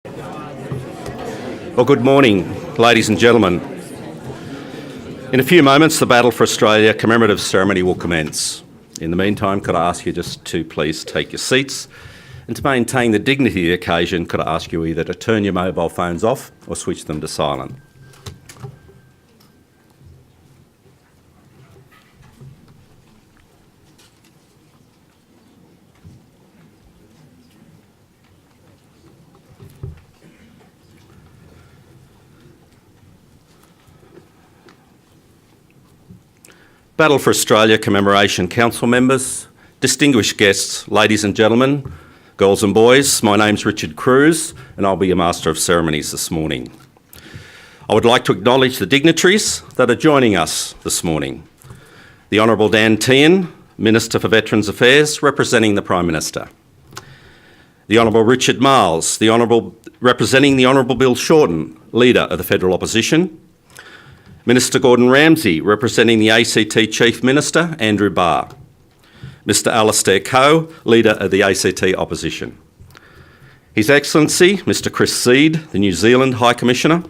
Well, good morning, ladies and gentlemen. In a few moments, the Battle for Australia commemorative ceremony will commence. In the meantime, could I ask you just to please take your seats, and to maintain the dignity of the occasion, could I ask you either to turn your mobile phones off or switch them to silent. Battle for Australia Commemoration Council members, distinguished guests, ladies and gentlemen, girls and boys, my name's Richard Cruz and I'll be your Master of Ceremonies this morning. I would like to acknowledge the dignitaries that are joining us this morning. The Honourable Dan Tehan, Minister for Veterans Affairs, representing the Prime Minister. The Honourable Richard Marles, representing the Honourable Bill Shorten, Leader of the Federal Opposition. Minister Gordon Ramsay, representing the ACT Chief Minister, Andrew Barr. Mr Alastair Coe, Leader of the ACT Opposition. His Excellency, Mr Chris Seed, the New Zealand High Commissioner.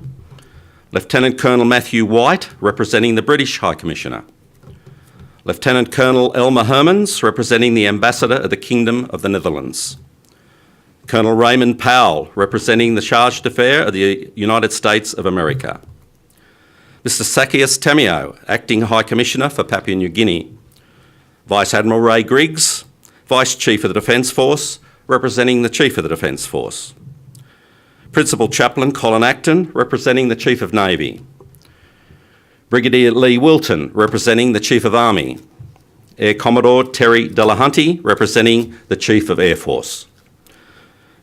Lieutenant Colonel Matthew White, representing the British High Commissioner. Lieutenant Colonel Elmer Hermans, representing the Ambassador of the Kingdom of the Netherlands. Colonel Raymond Powell, representing the Charge d'Affaires of the United States of America. Mr Sakias Tamio, Acting High Commissioner for Papua New Guinea. Vice Admiral Ray Griggs, Vice Chief of the Defence Force, representing the Chief of the Defence Force. Principal Chaplain Colin Acton, representing the Chief of Navy. Brigadier Lee Wilton, representing the Chief of Army. Air Commodore Terry Delahunty, representing the Chief of Air Force.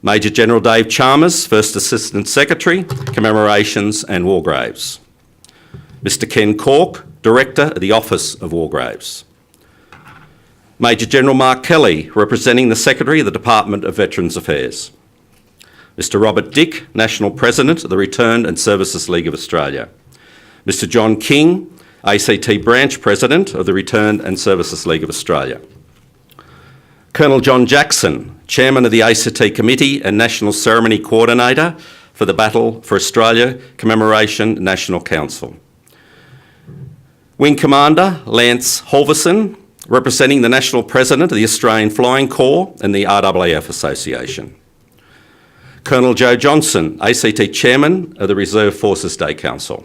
Major General Dave Chalmers, First Assistant Secretary, Commemorations and War Graves. Mr Ken Cork, Director of the Office of War Graves. Major General Mark Kelly, representing the Secretary of the Department of Veterans Affairs. Mr Robert Dick, National President of the Returned and Services League of Australia. Mr John King, ACT Branch President of the Returned and Services League of Australia. Colonel John Jackson, Chairman of the ACT Committee and National Ceremony Coordinator for the Battle for Australia Commemoration National Council. Wing Commander Lance Halverson, representing the National President of the Australian Flying Corps and the RAAF Association. Colonel Joe Johnson, ACT Chairman of the Reserve Forces Day Council.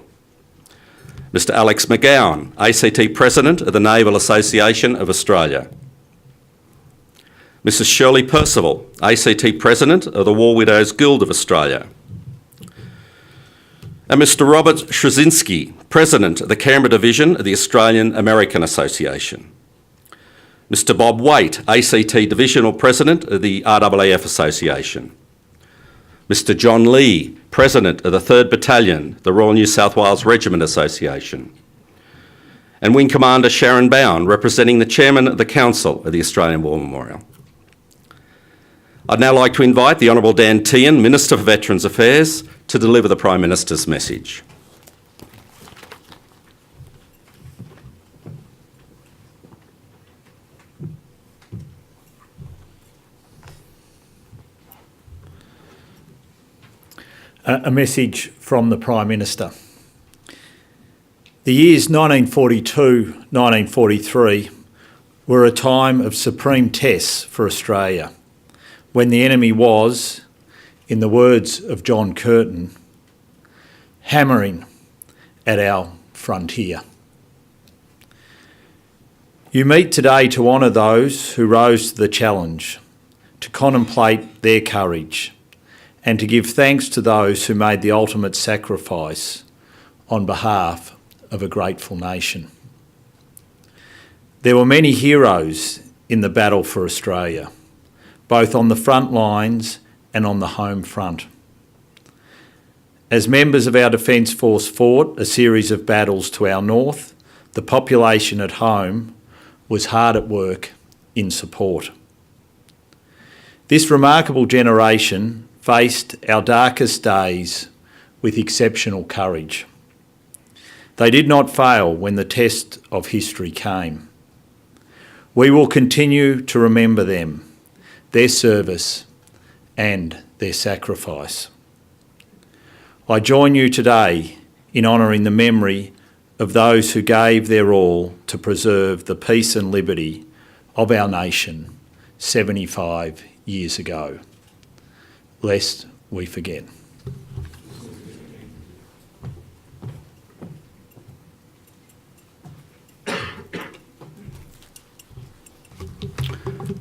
Mr Alex McGowan, ACT President of the Naval Association of Australia. Mrs Shirley Percival, ACT President of the War Widows Guild of Australia. And Mr Robert Strzynski, President of the Canberra Division of the Australian American Association. Mr Bob Waite, ACT Divisional President of the RAAF Association. Mr John Lee, President of the 3rd Battalion, the Royal New South Wales Regiment Association. And Wing Commander Sharon Bowen, representing the Chairman of the Council of the Australian War Memorial. I'd now like to invite the Honourable Dan Tehan, Minister for Veterans Affairs, to deliver the Prime Minister's message. A message from the Prime Minister. The years 1942-1943 were a time of supreme tests for Australia, when the enemy was, in the words of John Curtin, hammering at our frontier. You meet today to honour those who rose to the challenge, to contemplate their courage, and to give thanks to those who made the ultimate sacrifice on behalf of a grateful nation. There were many heroes in the battle for Australia, both on the front lines and on the home front. As members of our Defence Force fought a series of battles to our north, the population at home was hard at work in support. This remarkable generation faced our darkest days with exceptional courage. They did not fail when the test of history came. We will continue to remember them, their service and their sacrifice. I join you today in honouring the memory of those who gave their all to preserve the peace and liberty of our nation 75 years ago. Lest we forget.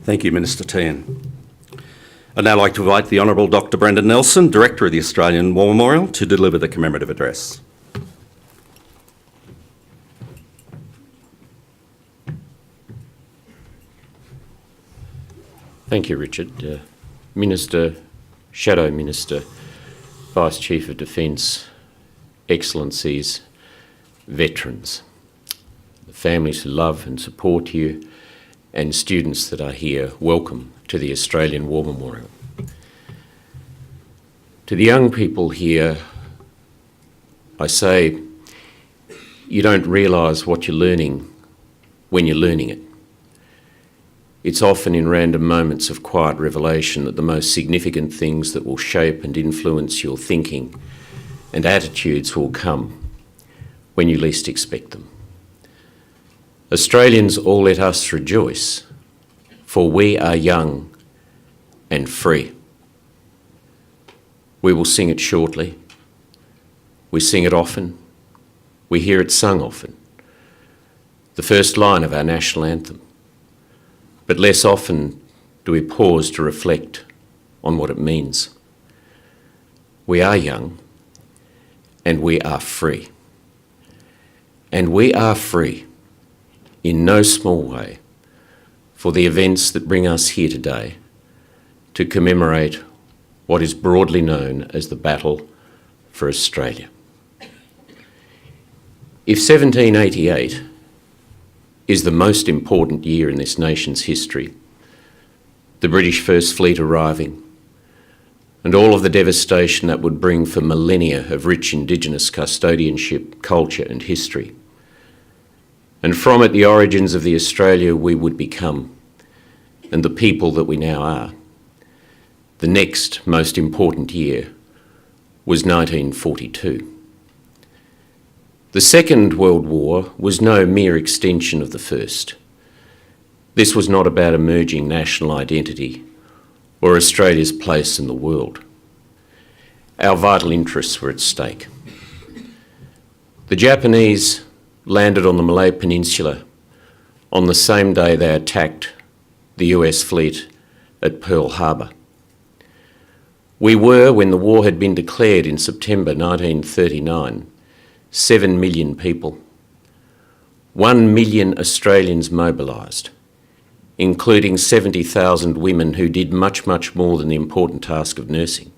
Thank you, Minister Tan. I'd now like to invite the Honourable Dr. Brendan Nelson, Director of the Australian War Memorial, to deliver the commemorative address. Thank you, Richard. Minister, Shadow Minister, Vice Chief of Defence, Excellencies, veterans, the families who love and support you, and students that are here, welcome to the Australian War Memorial. To the young people here, I say, you don't realise what you're learning when you're learning it. It's often in random moments of quiet revelation that the most significant things that will shape and influence your thinking and attitudes will come when you least expect them. Australians, all let us rejoice, for we are young and free. We will sing it shortly. We sing it often. We hear it sung often. The first line of our National Anthem. But less often do we pause to reflect on what it means. We are young and we are free. And we are free in no small way for the events that bring us here today to commemorate what is broadly known as the Battle for Australia. If 1788 is the most important year in this nation's history, the British First Fleet arriving, and all of the devastation that would bring for millennia of rich Indigenous custodianship, culture and history, and from it the origins of the Australia we would become, and the people that we now are, the next most important year was 1942. The Second World War was no mere extension of the first. This was not about emerging national identity or Australia's place in the world. Our vital interests were at stake. The Japanese landed on the Malay Peninsula on the same day they attacked the US fleet at Pearl Harbor. We were, when the war had been declared in September 1939, 7 million people, 1 million Australians mobilised, including 70,000 women who did much, much more than the important task of nursing.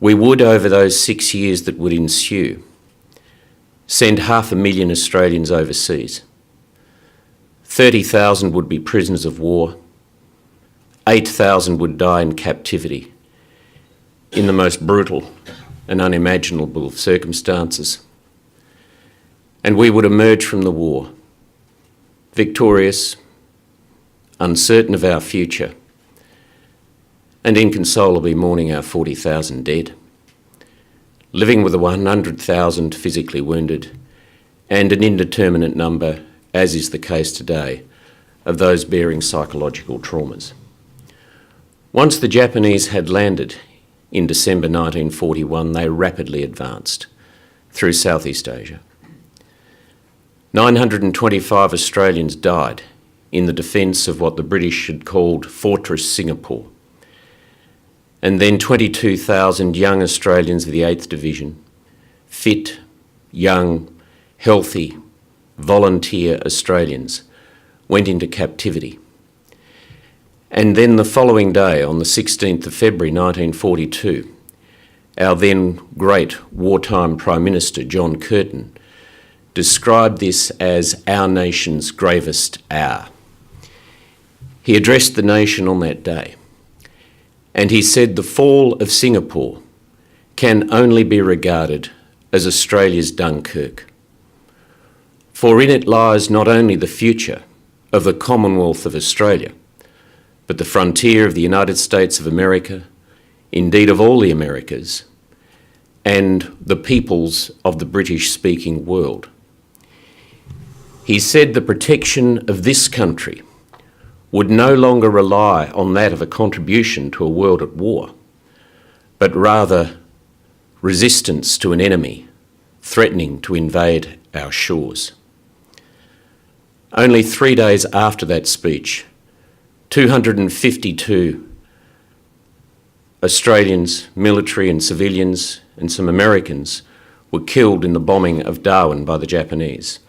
We would, over those 6 years that would ensue, send 500,000 Australians overseas. 30,000 would be prisoners of war. 8,000 would die in captivity in the most brutal and unimaginable of circumstances. And we would emerge from the war, victorious, uncertain of our future, and inconsolably mourning our 40,000 dead, living with the 100,000 physically wounded, and an indeterminate number, as is the case today, of those bearing psychological traumas. Once the Japanese had landed in December 1941, they rapidly advanced through Southeast Asia. 925 Australians died in the defence of what the British had called Fortress Singapore. And then 22,000 young Australians of the 8th Division, fit, young, healthy, volunteer Australians, went into captivity. And then the following day, on the 16th of February 1942, our then great wartime Prime Minister, John Curtin, described this as our nation's gravest hour. He addressed the nation on that day, and he said the fall of Singapore can only be regarded as Australia's Dunkirk. For in it lies not only the future of the Commonwealth of Australia, but the frontier of the United States of America, indeed of all the Americas, and the peoples of the British-speaking world. He said the protection of this country would no longer rely on that of a contribution to a world at war, but rather resistance to an enemy threatening to invade our shores. Only 3 days after that speech, 252 Australians, military and civilians, and some Americans were killed in the bombing of Darwin by the Japanese,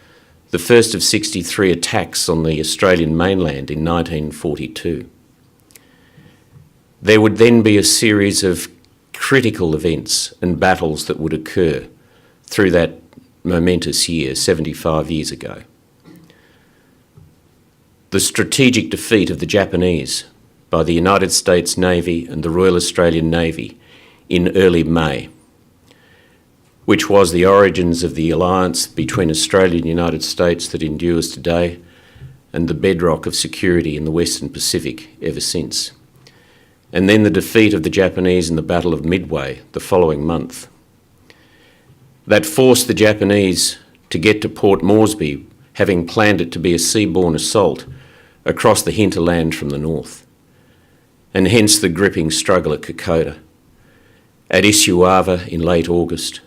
the first of 63 attacks on the Australian mainland in 1942. There would then be a series of critical events and battles that would occur through that momentous year, 75 years ago. The strategic defeat of the Japanese by the United States Navy and the Royal Australian Navy in early May, which was the origins of the alliance between Australia and the United States that endures today, and the bedrock of security in the Western Pacific ever since. And then the defeat of the Japanese in the Battle of Midway the following month. That forced the Japanese to get to Port Moresby, having planned it to be a seaborne assault across the hinterland from the north, and hence the gripping struggle at Kokoda, at Isuava in late August,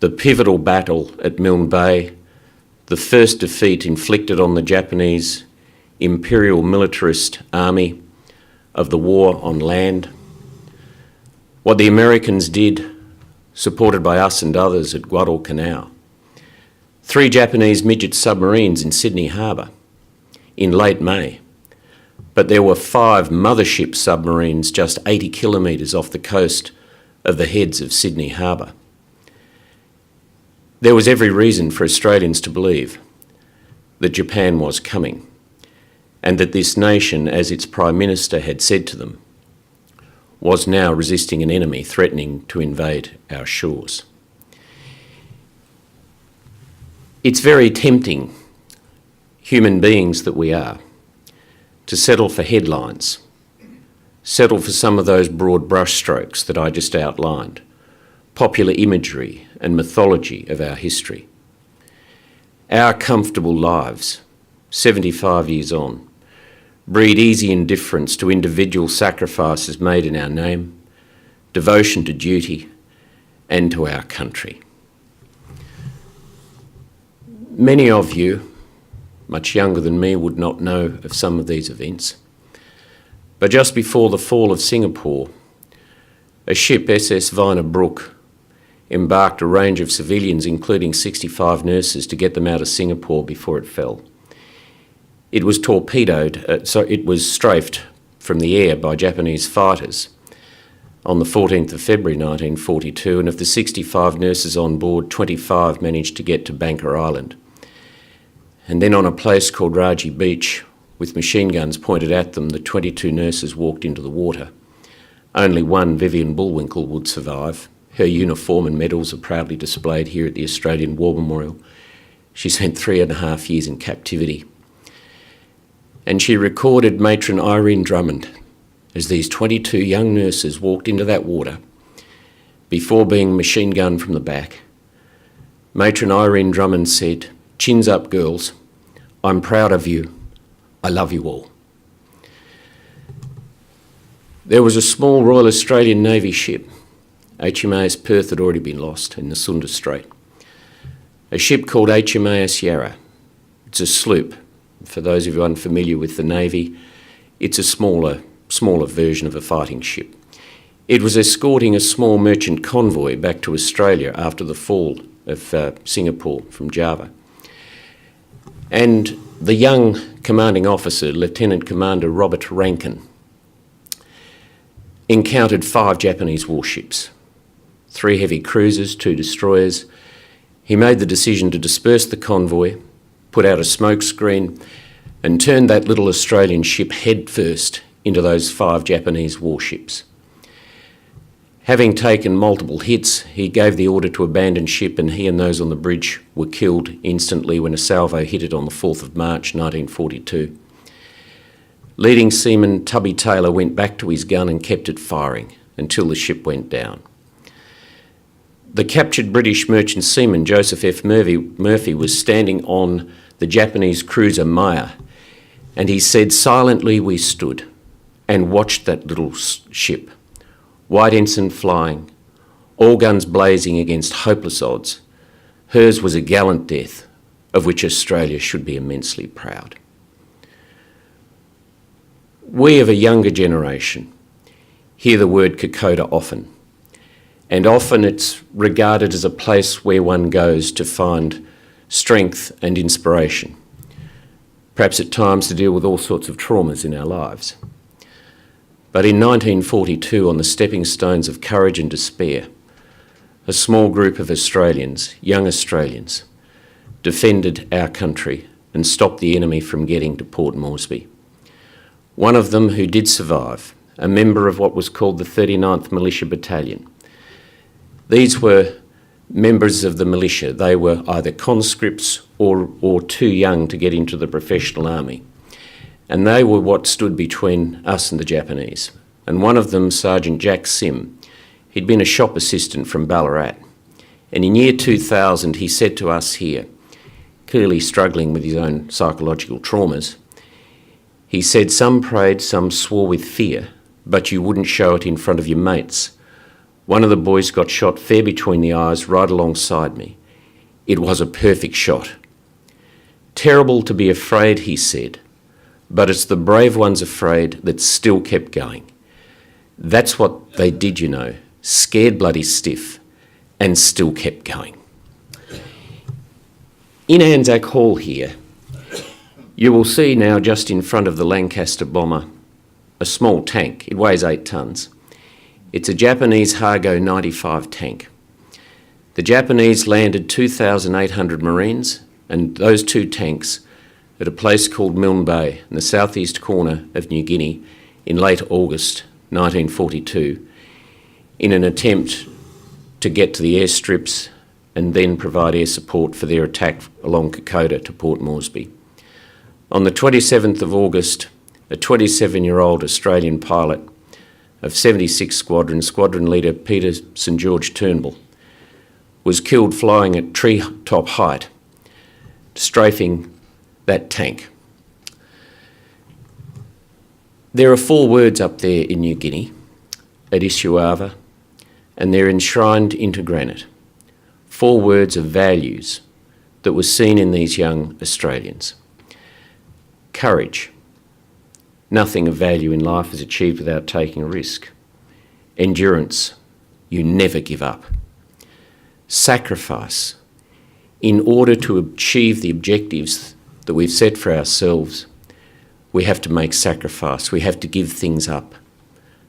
the pivotal battle at Milne Bay, the first defeat inflicted on the Japanese Imperial Militarist Army of the war on land, what the Americans did, supported by us and others at Guadalcanal, 3 Japanese midget submarines in Sydney Harbour in late May, but there were 5 mothership submarines just 80 kilometres off the coast of the heads of Sydney Harbour. There was every reason for Australians to believe that Japan was coming, and that this nation, as its Prime Minister had said to them, was now resisting an enemy threatening to invade our shores. It's very tempting, human beings that we are, to settle for headlines, settle for some of those broad brushstrokes that I just outlined, popular imagery and mythology of our history. Our comfortable lives, 75 years on, breed easy indifference to individual sacrifices made in our name, devotion to duty, and to our country. Many of you, much younger than me, would not know of some of these events. But just before the fall of Singapore, a ship, SS Viner Brook, embarked a range of civilians, including 65 nurses, to get them out of Singapore before it fell. It was it was strafed from the air by Japanese fighters on the 14th of February 1942, and of the 65 nurses on board, 25 managed to get to Banker Island. And then on a place called Raji Beach, with machine guns pointed at them, the 22 nurses walked into the water. Only one, Vivian Bullwinkle, would survive. Her uniform and medals are proudly displayed here at the Australian War Memorial. She spent 3.5 years in captivity. And she recorded Matron Irene Drummond as these 22 young nurses walked into that water before being machine gunned from the back. Matron Irene Drummond said, "Chins up, girls. I'm proud of you. I love you all." There was a small Royal Australian Navy ship. HMAS Perth had already been lost in the Sunda Strait. A ship called HMAS Yarra. It's a sloop. For those of you unfamiliar with the Navy, it's a smaller version of a fighting ship. It was escorting a small merchant convoy back to Australia after the fall of Singapore from Java. And the young commanding officer, Lieutenant Commander Robert Rankin, encountered 5 Japanese warships, 3 heavy cruisers, 2 destroyers. He made the decision to disperse the convoy, put out a smoke screen, and turned that little Australian ship head first into those 5 Japanese warships. Having taken multiple hits, he gave the order to abandon ship, and he and those on the bridge were killed instantly when a salvo hit it on the 4th of March 1942. Leading seaman Tubby Taylor went back to his gun and kept it firing until the ship went down. the captured British merchant seaman Joseph F. Murphy was standing on the Japanese cruiser Maya, and he said, "Silently we stood and watched that little ship, white ensign flying, all guns blazing against hopeless odds. Hers was a gallant death, of which Australia should be immensely proud." We of a younger generation hear the word Kokoda often, and often it's regarded as a place where one goes to find strength and inspiration, perhaps at times to deal with all sorts of traumas in our lives. But in 1942, on the stepping stones of courage and despair, a small group of Australians, young Australians, defended our country and stopped the enemy from getting to Port Moresby. One of them who did survive, a member of what was called the 39th Militia Battalion. These were members of the militia. They were either conscripts or too young to get into the professional army. And they were what stood between us and the Japanese. And one of them, Sergeant Jack Sim, he'd been a shop assistant from Ballarat. And in year 2000, he said to us here, clearly struggling with his own psychological traumas, he said, "Some prayed, some swore with fear, but you wouldn't show it in front of your mates. One of the boys got shot fair between the eyes right alongside me. It was a perfect shot. Terrible to be afraid," he said, "but it's the brave ones afraid that still kept going. That's what they did, you know, scared bloody stiff and still kept going." In Anzac Hall here, you will see now just in front of the Lancaster bomber a small tank. It weighs 8 tonnes. It's a Japanese Hargo 95 tank. The Japanese landed 2,800 Marines and those 2 tanks at a place called Milne Bay in the southeast corner of New Guinea in late August 1942 in an attempt to get to the airstrips and then provide air support for their attack along Kokoda to Port Moresby. On the 27th of August, a 27-year-old Australian pilot of 76 Squadron, Squadron Leader Peter St George Turnbull, was killed flying at tree-top height, strafing that tank. There are 4 words up there in New Guinea, at Isuava, and they're enshrined into granite. 4 words of values that were seen in these young Australians. Courage. Nothing of value in life is achieved without taking a risk. Endurance. You never give up. Sacrifice. In order to achieve the objectives that we've set for ourselves, we have to make sacrifice. We have to give things up,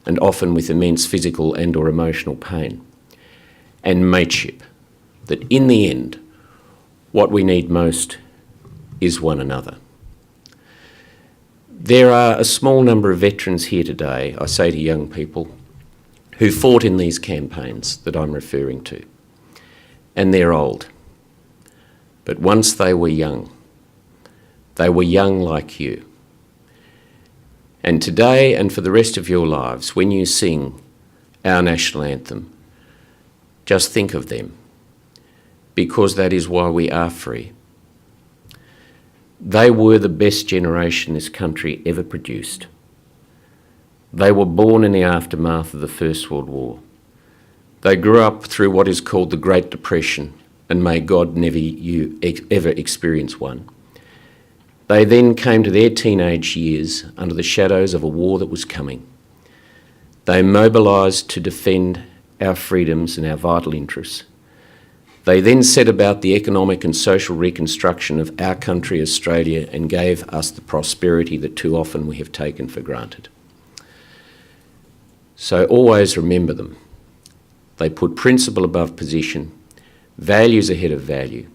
and often with immense physical and or emotional pain. And mateship. That in the end, what we need most is one another. There are a small number of veterans here today, I say to young people, who fought in these campaigns that I'm referring to. And they're old. But once they were young like you. And today and for the rest of your lives, when you sing our national anthem, just think of them, because that is why we are free. They were the best generation this country ever produced. They were born in the aftermath of the First World War. They grew up through what is called the Great Depression, and may God never you ever experience one. They then came to their teenage years under the shadows of a war that was coming. They mobilised to defend our freedoms and our vital interests. They then set about the economic and social reconstruction of our country, Australia, and gave us the prosperity that too often we have taken for granted. So always remember them. They put principle above position, values ahead of value.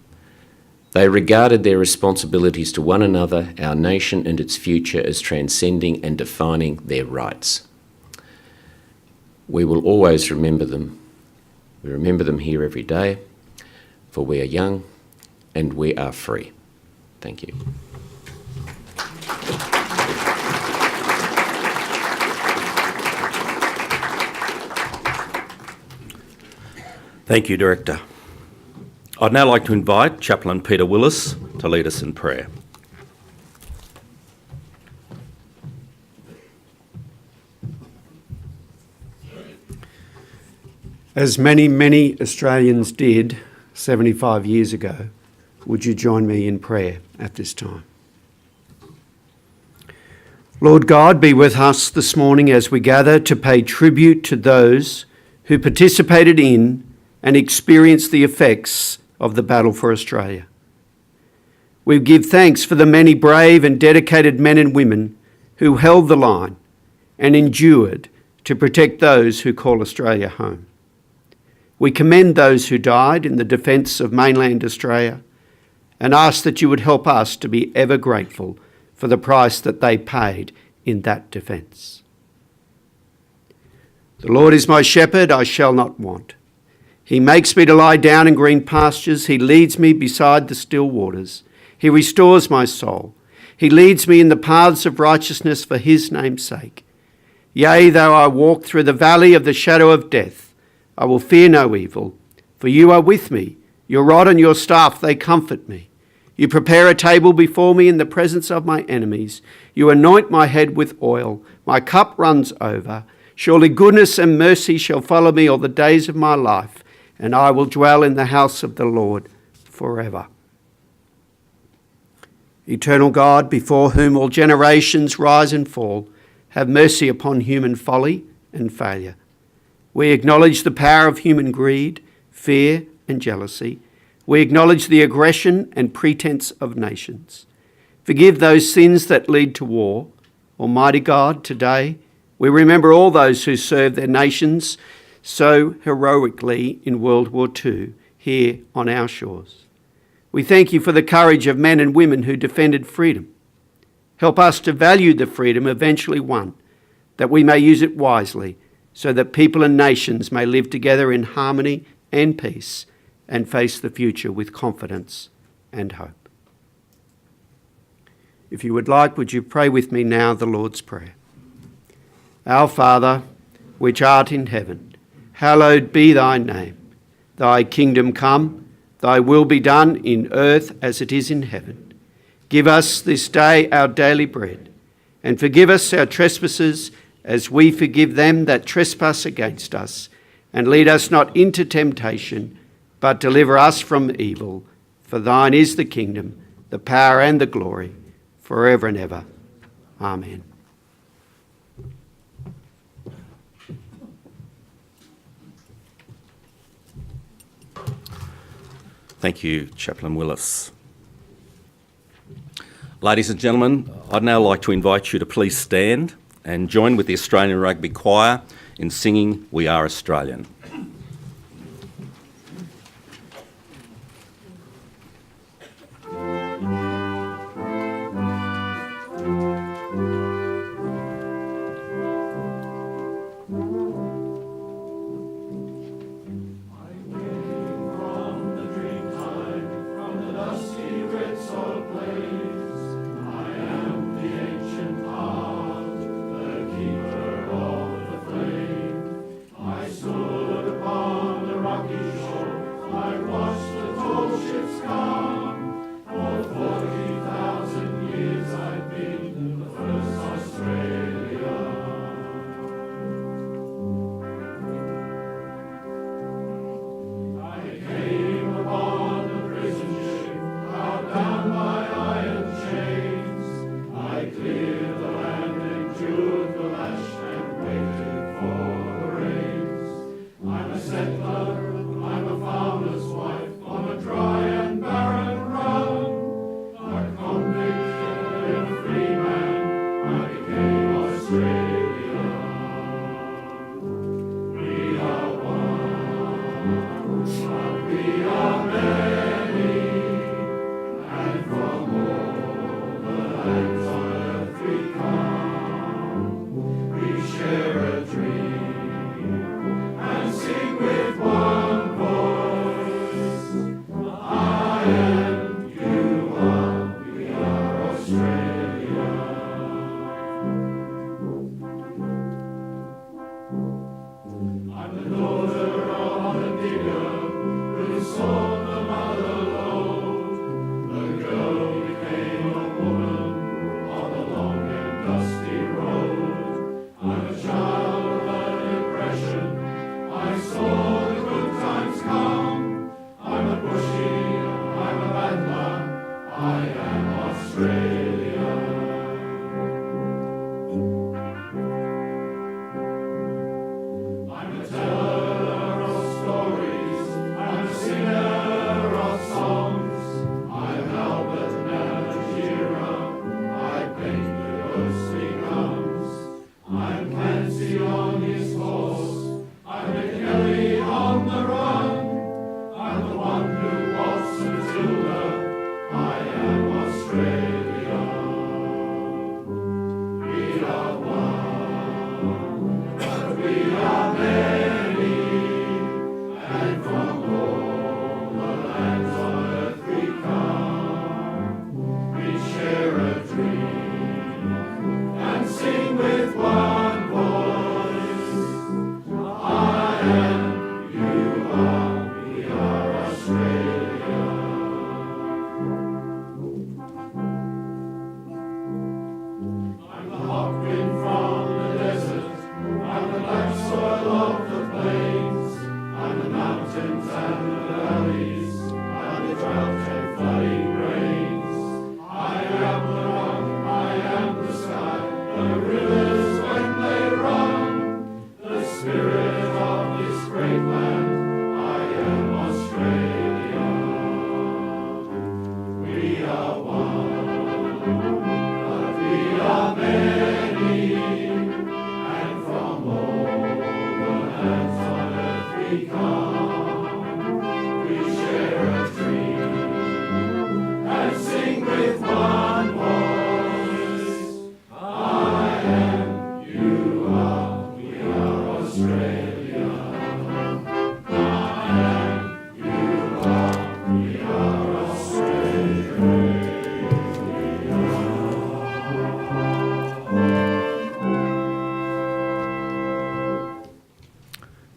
They regarded their responsibilities to one another, our nation and its future as transcending and defining their rights. We will always remember them. We remember them here every day, for we are young and we are free. Thank you. Thank you, Director. I'd now like to invite Chaplain Peter Willis to lead us in prayer. As many, many Australians did 75 years ago, would you join me in prayer at this time? Lord God, be with us this morning as we gather to pay tribute to those who participated in and experienced the effects of the battle for Australia. We give thanks for the many brave and dedicated men and women who held the line and endured to protect those who call Australia home. We commend those who died in the defence of mainland Australia and ask that you would help us to be ever grateful for the price that they paid in that defence. The Lord is my shepherd, I shall not want. He makes me to lie down in green pastures. He leads me beside the still waters. He restores my soul. He leads me in the paths of righteousness for his name's sake. Yea, though I walk through the valley of the shadow of death, I will fear no evil, for you are with me. Your rod and your staff, they comfort me. You prepare a table before me in the presence of my enemies. You anoint my head with oil. My cup runs over. Surely goodness and mercy shall follow me all the days of my life, and I will dwell in the house of the Lord forever. Eternal God, before whom all generations rise and fall, have mercy upon human folly and failure. We acknowledge the power of human greed, fear and jealousy. We acknowledge the aggression and pretense of nations. Forgive those sins that lead to war. Almighty God, today we remember all those who served their nations so heroically in World War II here on our shores. We thank you for the courage of men and women who defended freedom. Help us to value the freedom eventually won, that we may use it wisely, so that people and nations may live together in harmony and peace and face the future with confidence and hope. If you would like, would you pray with me now the Lord's Prayer? Our Father, which art in heaven, hallowed be thy name. Thy kingdom come, thy will be done in earth as it is in heaven. Give us this day our daily bread, and forgive us our trespasses as we forgive them that trespass against us. And lead us not into temptation, but deliver us from evil. For thine is the kingdom, the power and the glory, forever and ever. Amen. Thank you, Chaplain Willis. Ladies and gentlemen, I'd now like to invite you to please stand and join with the Australian Rugby Choir in singing We Are Australian. Stood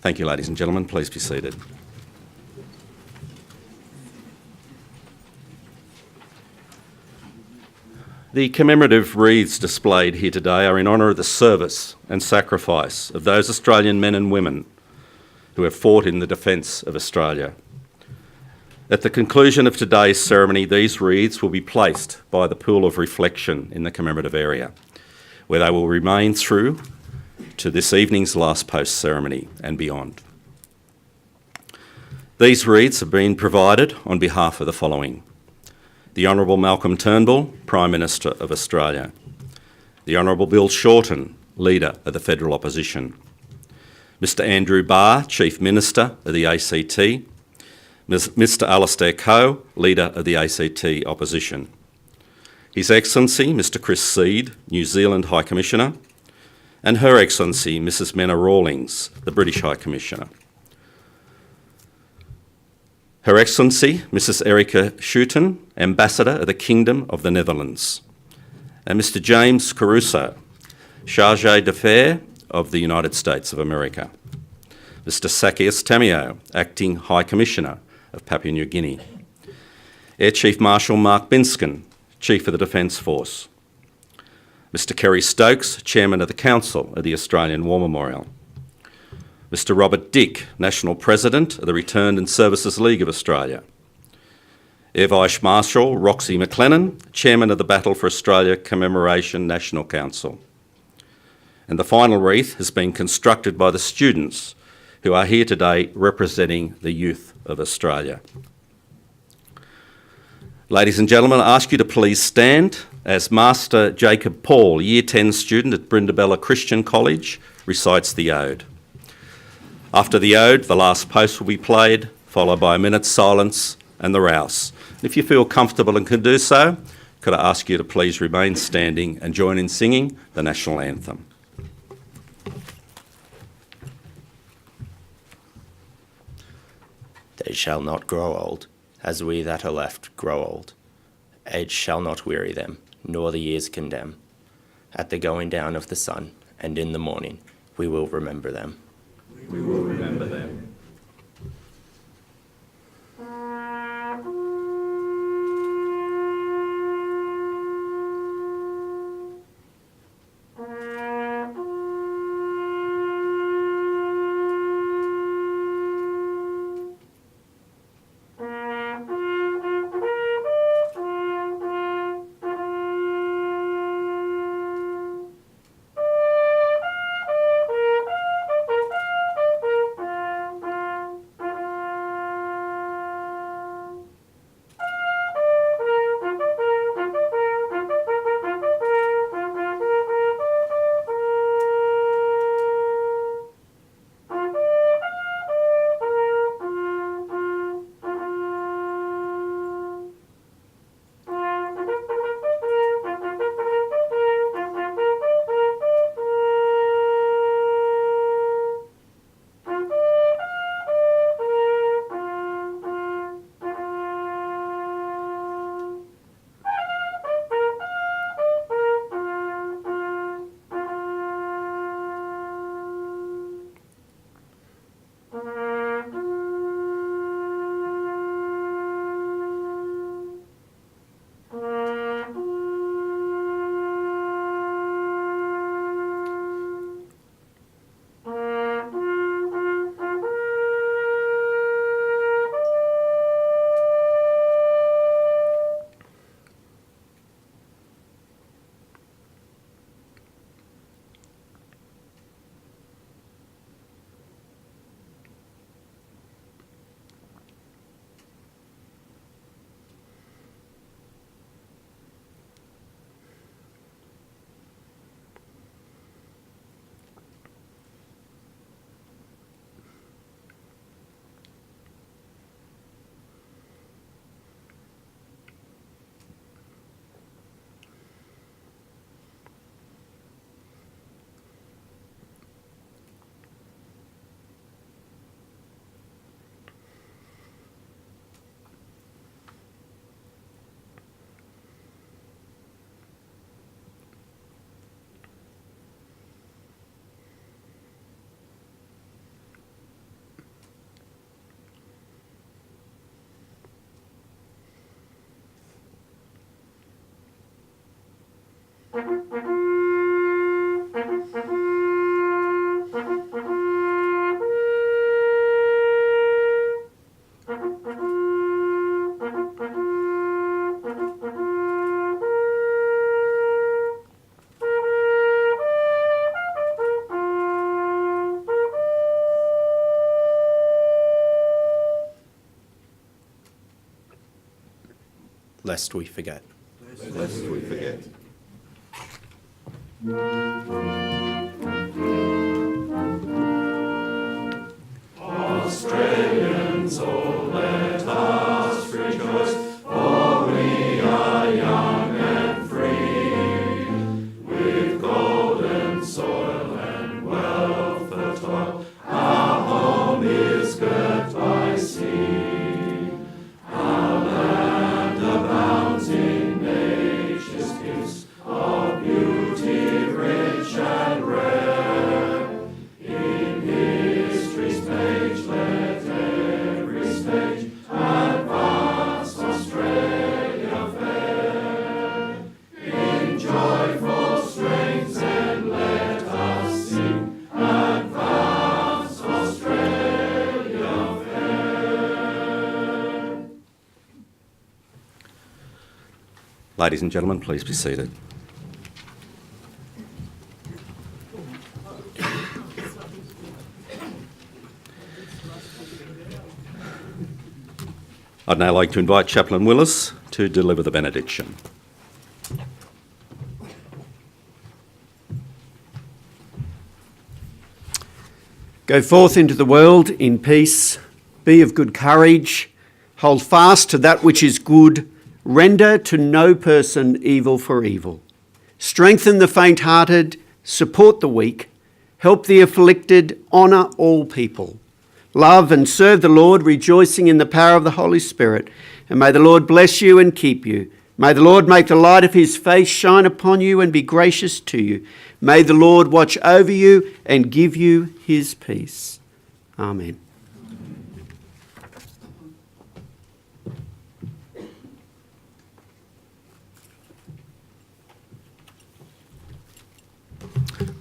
Thank you, ladies and gentlemen. Please be seated. The commemorative wreaths displayed here today are in honour of the service and sacrifice of those Australian men and women who have fought in the defence of Australia. At the conclusion of today's ceremony, these wreaths will be placed by the pool of reflection in the commemorative area, where they will remain through to this evening's last post ceremony and beyond. These wreaths have been provided on behalf of the following: the Honourable Malcolm Turnbull, Prime Minister of Australia; the Honourable Bill Shorten, Leader of the Federal Opposition; Mr Andrew Barr, Chief Minister of the ACT; Mr Alastair Coe, Leader of the ACT Opposition; His Excellency Mr Chris Seed, New Zealand High Commissioner; and Her Excellency Mrs Menna Rawlings, the British High Commissioner. Her Excellency Mrs Erica Schuiten, Ambassador of the Kingdom of the Netherlands; and Mr James Caruso, Chargé d'Affaires of the United States of America; Mr Sakias Tamio, Acting High Commissioner of Papua New Guinea; Air Chief Marshal Mark Binskin, Chief of the Defence Force; Mr Kerry Stokes, Chairman of the Council of the Australian War Memorial; Mr Robert Dick, National President of the Returned and Services League of Australia; Air Vice Marshal Roxy McLennan, Chairman of the Battle for Australia Commemoration National Council. And the final wreath has been constructed by the students who are here today representing the youth of Australia. Ladies and gentlemen, I ask you to please stand as Master Jacob Paul, Year 10 student at Brindabella Christian College, recites the ode. After the ode, the last post will be played, followed by a minute's silence and the rouse. If you feel comfortable and can do so, could I ask you to please remain standing and join in singing the National Anthem. They shall not grow old, as we that are left grow old. Age shall not weary them, nor the years condemn. At the going down of the sun, and in the morning, we will remember them. We will remember them. Lest we forget. Lest we forget. Australians, oh, let us rejoice, for we are young and free, with golden soil and wealth of toil. Our home is girt by sea. Our land abounds in nature's gifts of beauty rich and rare. In history's page, let every stage advance Australia fair. In joyful strains and let us sing, advance Australia fair. Ladies and gentlemen, please be seated. I'd now like to invite Chaplain Willis to deliver the benediction. Go forth into the world in peace, be of good courage, hold fast to that which is good, render to no person evil for evil. Strengthen the faint-hearted, support the weak, help the afflicted, honour all people. Love and serve the Lord, rejoicing in the power of the Holy Spirit. And may the Lord bless you and keep you. May the Lord make the light of his face shine upon you and be gracious to you. May the Lord watch over you and give you his peace. Amen.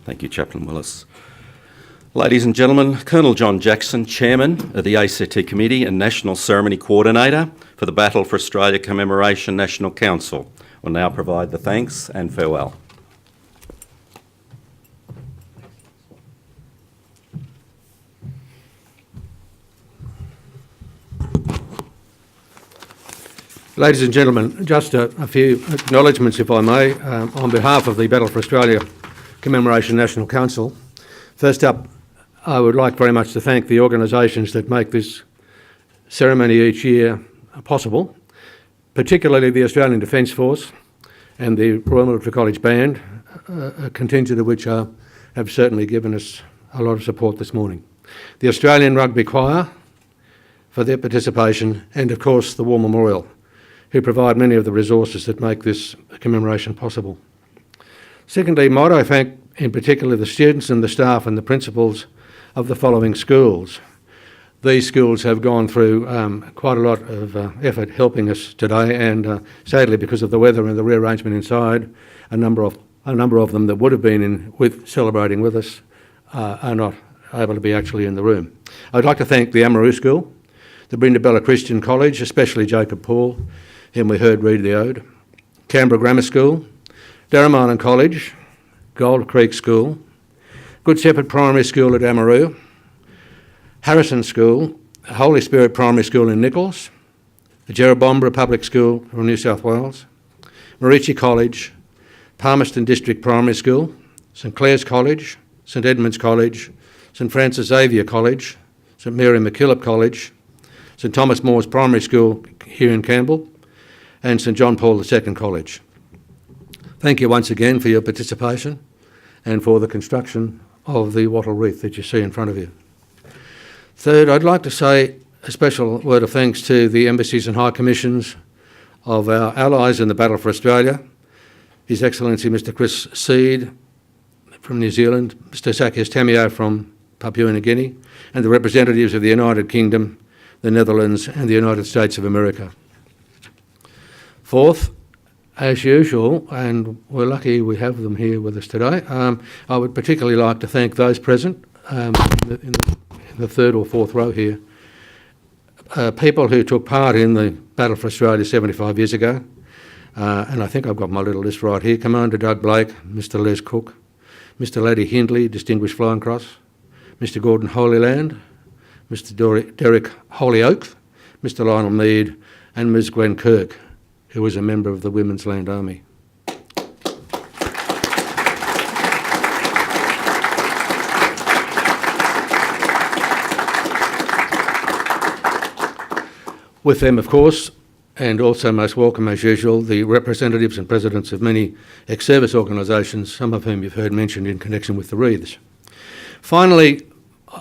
Thank you, Chaplain Willis. Ladies and gentlemen, Colonel John Jackson, Chairman of the ACT Committee and National Ceremony Coordinator for the Battle for Australia Commemoration National Council, will now provide the thanks and farewell. Ladies and gentlemen, just a few acknowledgements, if I may, on behalf of the Battle for Australia Commemoration National Council. First up, I would like very much to thank the organisations that make this ceremony each year possible, particularly the Australian Defence Force and the Royal Military College Band, a contingent of which have certainly given us a lot of support this morning. The Australian Rugby Choir for their participation, and of course the War Memorial, who provide many of the resources that make this commemoration possible. Secondly, might I thank in particular the students and the staff and the principals of the following schools. These schools have gone through quite a lot of effort helping us today, and sadly, because of the weather and the rearrangement inside, a number of them that would have been celebrating with us are not able to be actually in the room. I'd like to thank the Amaroo School, the Brindabella Christian College, especially Jacob Paul, whom we heard read the ode, Canberra Grammar School, Darramana College, Gold Creek School, Good Shepherd Primary School at Amaroo, Harrison School, Holy Spirit Primary School in Nichols, the Jerrabomberra Public School from New South Wales, Marici College, Palmerston District Primary School, St Clair's College, St Edmund's College, St Francis Xavier College, St Mary MacKillop College, St Thomas More's Primary School here in Campbell, and St John Paul II College. Thank you once again for your participation and for the construction of the wattle wreath that you see in front of you. Third, I'd like to say a special word of thanks to the embassies and high commissions of our allies in the Battle for Australia, His Excellency Mr Chris Seed from New Zealand, Mr Sakias Tamio from Papua New Guinea, and the representatives of the United Kingdom, the Netherlands and the United States of America. Fourth, as usual, and we're lucky we have them here with us today, I would particularly like to thank those present in the third or fourth row here, people who took part in the Battle for Australia 75 years ago, and I think I've got my little list right here. Commander Doug Blake, Mr Les Cook, Mr Laddie Hindley, Distinguished Flying Cross, Mr Gordon Holyland, Mr Derek Holyoake, Mr Lionel Mead, and Ms Gwen Kirk, who was a member of the Women's Land Army. With them, of course, and also most welcome as usual, the representatives and presidents of many ex-service organisations, some of whom you've heard mentioned in connection with the wreaths. Finally,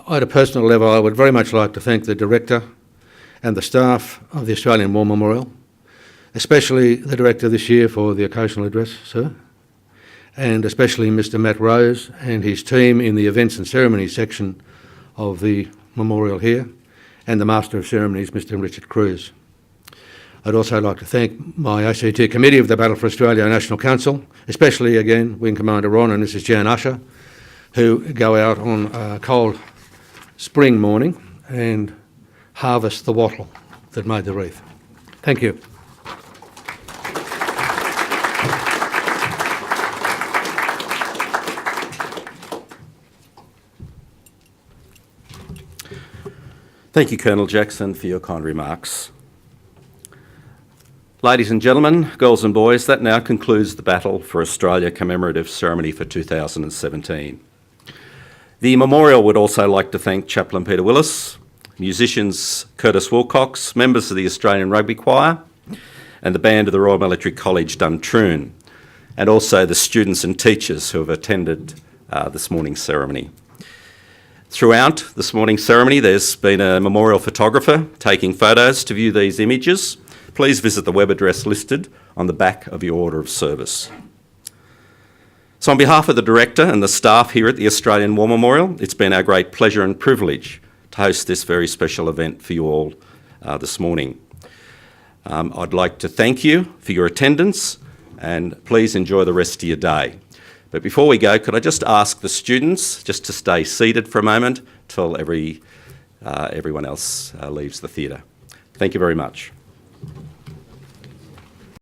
at a personal level, I would very much like to thank the Director and the staff of the Australian War Memorial, especially the Director this year for the occasional address, sir, and especially Mr Matt Rose and his team in the Events and Ceremonies section of the memorial here, and the Master of Ceremonies, Mr Richard Cruz. I'd also like to thank my ACT Committee of the Battle for Australia National Council, especially again Wing Commander Ron and Mrs Jan Usher, who go out on a cold spring morning and harvest the wattle that made the wreath. Thank you. Thank you, Colonel Jackson, for your kind remarks. Ladies and gentlemen, girls and boys, that now concludes the Battle for Australia commemorative ceremony for 2017. The memorial would also like to thank Chaplain Peter Willis, musicians Curtis Wilcox, members of the Australian Rugby Choir, and the band of the Royal Military College Duntroon, and also the students and teachers who have attended this morning's ceremony. Throughout this morning's ceremony, there's been a memorial photographer taking photos. To view these images, please visit the web address listed on the back of your order of service. So on behalf of the Director and the staff here at the Australian War Memorial, it's been our great pleasure and privilege to host this very special event for you all this morning. I'd like to thank you for your attendance, and please enjoy the rest of your day. But before we go, could I just ask the students just to stay seated for a moment till everyone else leaves the theatre. Thank you very much.